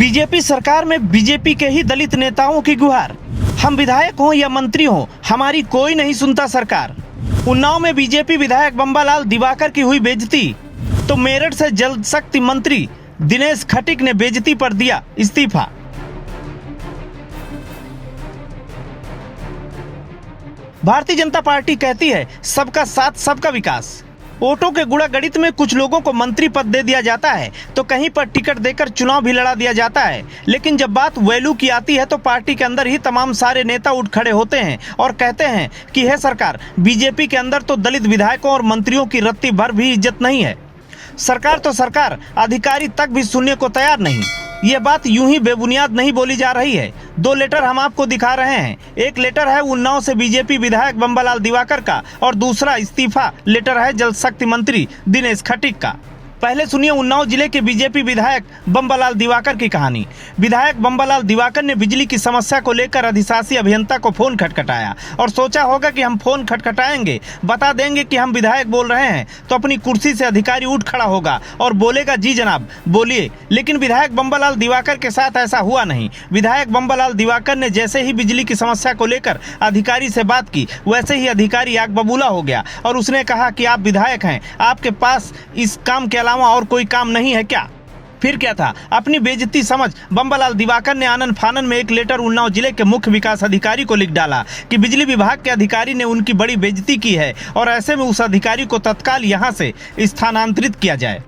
BJP सरकार में BJP के ही दलित नेताओं की गुहार। हम विधायक हों या मंत्री हों, हमारी कोई नहीं सुनता सरकार। उन्नाव में बीजेपी विधायक बम्बालाल दिवाकर की हुई बेइज्जती, तो मेरठ से जल शक्ति मंत्री दिनेश खटीक ने बेइज्जती पर दिया इस्तीफा। भारतीय जनता पार्टी कहती है सबका साथ सबका विकास। वोटों के गुणा गणित में कुछ लोगों को मंत्री पद दे दिया जाता है तो कहीं पर टिकट देकर चुनाव भी लड़ा दिया जाता है, लेकिन जब बात वैल्यू की आती है तो पार्टी के अंदर ही तमाम सारे नेता उठ खड़े होते हैं और कहते हैं कि है सरकार, बीजेपी के अंदर तो दलित विधायकों और मंत्रियों की रत्ती भर भी इज्जत नहीं है। सरकार तो सरकार, अधिकारी तक भी सुनने को तैयार नहीं। ये बात यूं ही बेबुनियाद नहीं बोली जा रही है। दो लेटर हम आपको दिखा रहे हैं। एक लेटर है उन्नाव से बीजेपी विधायक बम्बालाल दिवाकर का और दूसरा इस्तीफा लेटर है जल शक्ति मंत्री दिनेश खटीक का। पहले सुनिए उन्नाव जिले के बीजेपी विधायक बम्बालाल दिवाकर की कहानी। विधायक बम्बालाल दिवाकर ने बिजली की समस्या को लेकर अधिशासी अभियंता को फोन खटखटाया और सोचा होगा कि हम फोन खटखटाएंगे, बता देंगे कि हम विधायक बोल रहे हैं तो अपनी कुर्सी से अधिकारी उठ खड़ा होगा और बोलेगा जी जनाब बोलिए। लेकिन विधायक बम्बालाल दिवाकर के साथ ऐसा हुआ नहीं। विधायक बम्बालाल दिवाकर ने जैसे ही बिजली की समस्या को लेकर अधिकारी से बात की, वैसे ही अधिकारी आग बबूला हो गया और उसने कहा कि आप विधायक हैं, आपके पास इस काम के और कोई काम नहीं है क्या? फिर क्या था? अपनी बेइज्जती समझ बम्बालाल दिवाकर ने आनन फानन में एक लेटर उन्नाव जिले के मुख्य विकास अधिकारी को लिख डाला कि बिजली विभाग के अधिकारी ने उनकी बड़ी बेइज्जती की है और ऐसे में उस अधिकारी को तत्काल यहां से स्थानांतरित किया जाए।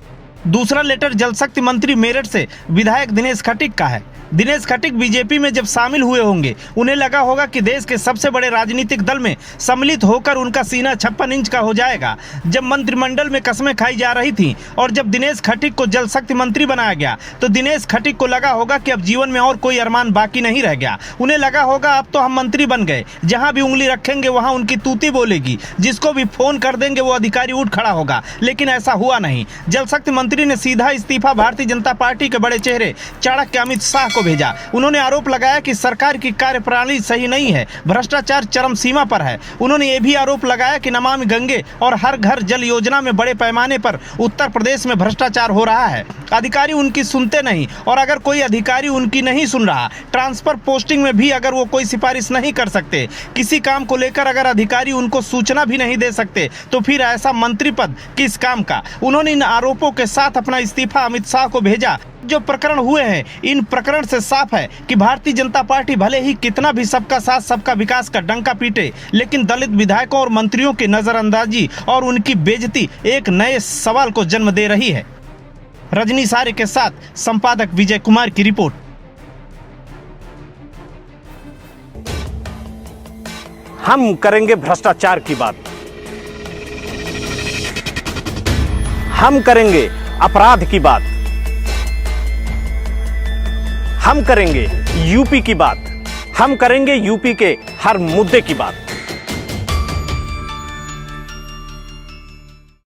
दूसरा लेटर जल शक्ति मंत्री मेरठ से विधायक दिनेश खटीक का है। दिनेश खटीक बीजेपी में जब शामिल हुए होंगे, उन्हें लगा होगा कि देश के सबसे बड़े राजनीतिक दल में सम्मिलित होकर उनका सीना 56 इंच का हो जाएगा। जब मंत्रिमंडल में कस्में खाई जा रही थीं और जब दिनेश खटीक को जल शक्ति मंत्री बनाया गया तो दिनेश खटीक को लगा होगा कि अब जीवन में और कोई अरमान बाकी नहीं रह गया। उन्हें लगा होगा अब तो हम मंत्री बन गए, जहां भी उंगली रखेंगे वहां उनकी तूती बोलेगी, जिसको भी फोन कर देंगे वो अधिकारी उठ खड़ा होगा। लेकिन ऐसा हुआ नहीं। जल शक्ति मंत्री ने सीधा इस्तीफा भारतीय जनता पार्टी के बड़े चेहरे चाणक्य अमित शाह को भेजा। उन्होंने आरोप लगाया कि सरकार की कार्यप्रणाली सही नहीं है, भ्रष्टाचार चरम सीमा पर है। उन्होंने ये भी आरोप लगाया कि नमामि गंगे और हर घर जल योजना में बड़े पैमाने पर उत्तर प्रदेश में भ्रष्टाचार हो रहा है। अधिकारी उनकी सुनते नहीं और अगर कोई अधिकारी उनकी नहीं सुन रहा, ट्रांसफर पोस्टिंग में भी अगर वो कोई सिफारिश नहीं कर सकते, किसी काम को लेकर अगर अधिकारी उनको सूचना भी नहीं दे सकते, तो फिर ऐसा मंत्री पद किस काम का? उन्होंने इन आरोपों के साथ अपना इस्तीफा अमित शाह को भेजा। जो प्रकरण हुए हैं, इन प्रकरण से साफ है कि भारतीय जनता पार्टी भले ही कितना भी सबका साथ सबका विकास का डंका पीटे, लेकिन दलित विधायकों और मंत्रियों की नजरअंदाजी और उनकी बेइज्जती एक नए सवाल को जन्म दे रही है। रजनी सारे के साथ संपादक विजय कुमार की रिपोर्ट। हम करेंगे भ्रष्टाचार की बात, हम करेंगे अपराध की बात, हम करेंगे यूपी की बात, हम करेंगे यूपी के हर मुद्दे की बात।